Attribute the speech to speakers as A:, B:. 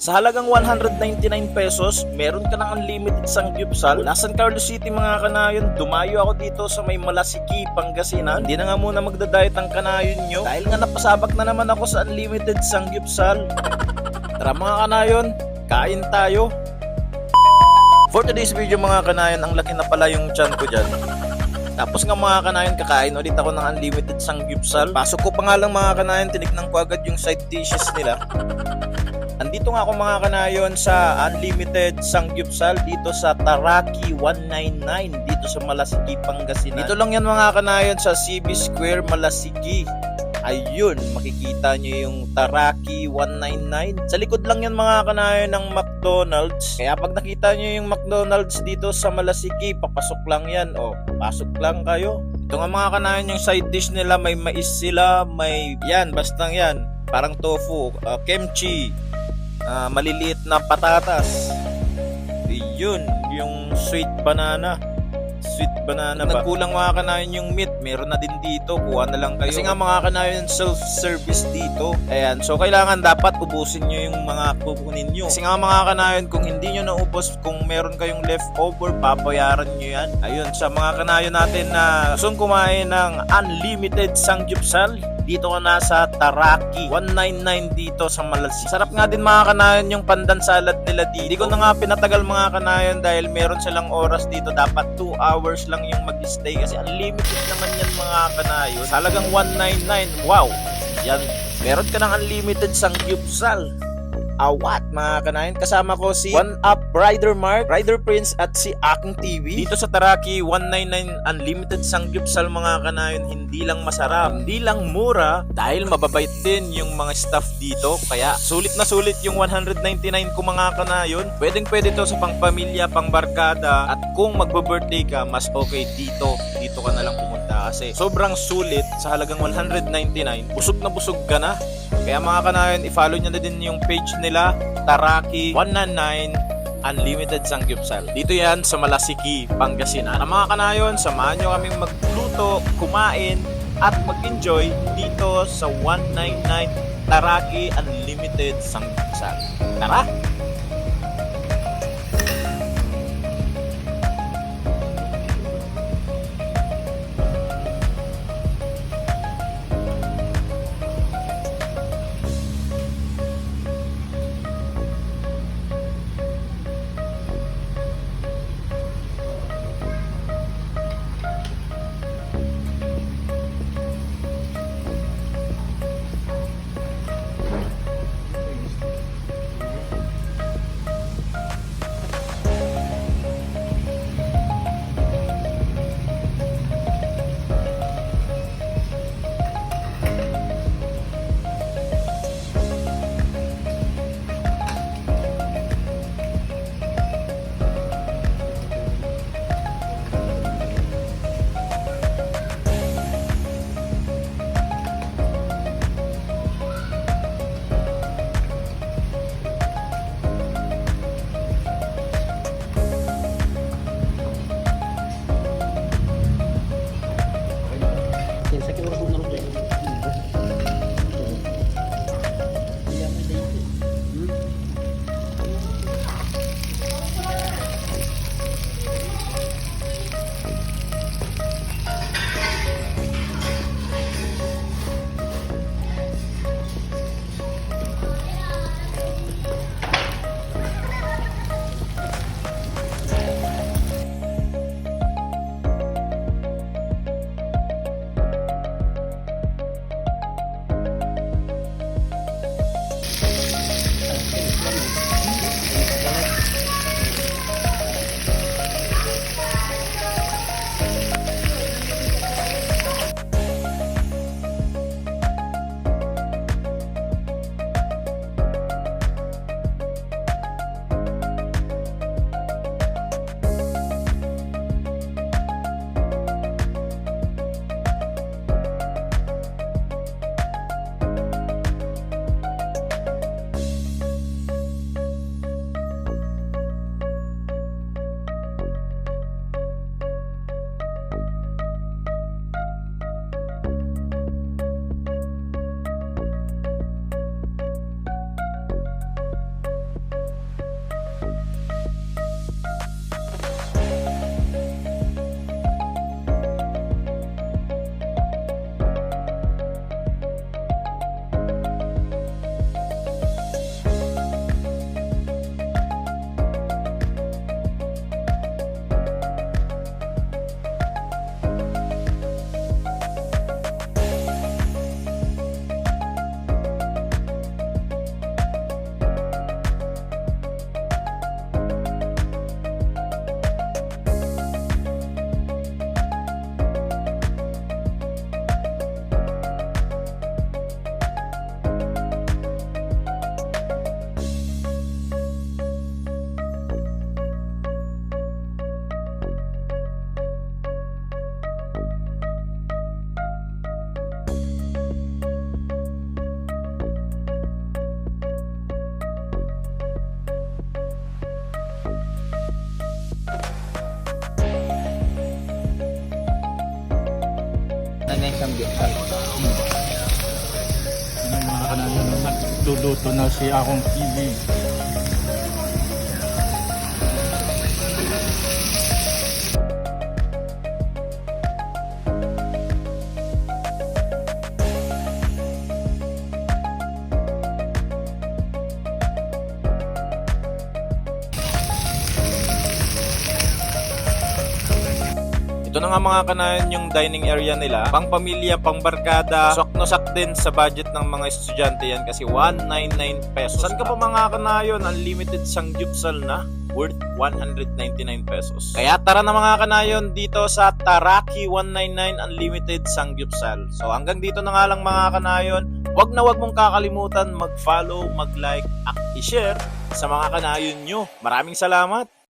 A: Sa halagang 199 pesos, meron ka ng unlimited sanggupsal. San Carlos City mga kanayon, dumayo ako dito sa may Malasiki, Pangasinan. Hindi na nga muna magdadayet ang kanayon nyo dahil nga napasabak na naman ako sa unlimited sanggupsal. Tara mga kanayon, kain tayo. For today's video mga kanayon, ang laki na pala yung tiyan ko dyan. Tapos nga mga kanayon, kakain ulit ako ng unlimited sanggupsal. Pasok ko pa nga lang mga kanayon, tinignan ko agad yung side dishes nila. Andito nga ako mga kanayon sa unlimited sanggupsal dito sa Taraki 199 dito sa Malasiki, Pangasinan. Dito lang yan mga kanayon sa CB Square, Malasiki. Ayun, makikita nyo yung Taraki 199. Sa likod lang yan mga kanayon ng McDonald's. Kaya pag nakita nyo yung McDonald's dito sa Malasiki, papasok lang yan. O, pasok lang kayo. Ito nga mga kanayon yung side dish nila, may mais sila, may yan, basta yan. Parang tofu, kimchi. Maliliit na patatas. Yun, yung sweet banana. Sweet banana ba? Nagkulang mga kanayon yung meat. Meron na din dito. Kuha na lang kayo. Kasi nga mga kanayon self-service dito. Ayan. So kailangan dapat ubusin nyo yung mga kukunin nyo. Kasi nga mga kanayon, kung hindi nyo naubos, kung meron kayong leftover, papayaran nyo yan. Ayun. Sa mga kanayon natin na gustong kumain ng unlimited sanggupsal, dito ka na sa Taraki 199 dito sa Malasiki. Sarap nga din mga kanayon yung pandan salad nila dito. Hindi ko na nga pinatagal mga kanayon dahil meron silang oras dito. Dapat 2 hours lang yung mag-stay kasi unlimited naman yan mga kanayon. Sa halagang 199. Wow! Yan. Meron ka ng unlimited sanggupsal. Awat mga kanayon. Kasama ko si One Up Rider Mark, Rider Prince at si Aking TV. Dito sa Taraki 199 unlimited sanggupsal mga kanayon, hindi lang masarap, hindi lang mura, dahil mababait din yung mga staff dito. Kaya sulit na sulit yung 199 ko mga kanayon. Pwedeng pwede to sa pangpamilya, pangbarkada, at kung magbe-birthday ka, mas okay dito. Dito ka na lang pumunta kasi sobrang sulit. Sa halagang 199, busog na busog ka na. Kaya mga kanayon, i-follow nyo na din yung page nila, Taraki 199 Unlimited Sanggupsal. Dito yan sa Malasiki, Pangasinan. Mga kanayon, samahan nyo kaming magluto, kumain, at mag-enjoy dito sa 199 Taraki Unlimited Sanggupsal. Tara!
B: 199 samgyupsal.
C: Yung mga kanayon nagluluto na si akong TV.
A: Ito na nga mga kanayon yung dining area nila. Pang pamilya, pang barkada. Swak na sak din sa budget ng mga estudyante yan kasi 199 pesos. Saan ka pa mga kanayon? Unlimited sangyupsal na worth 199 pesos. Kaya tara na mga kanayon dito sa Taraki 199 Unlimited Sangyupsal. So hanggang dito na nga lang mga kanayon. Wag na wag mong kakalimutan mag-follow, mag-like, at i-share sa mga kanayon nyo. Maraming salamat!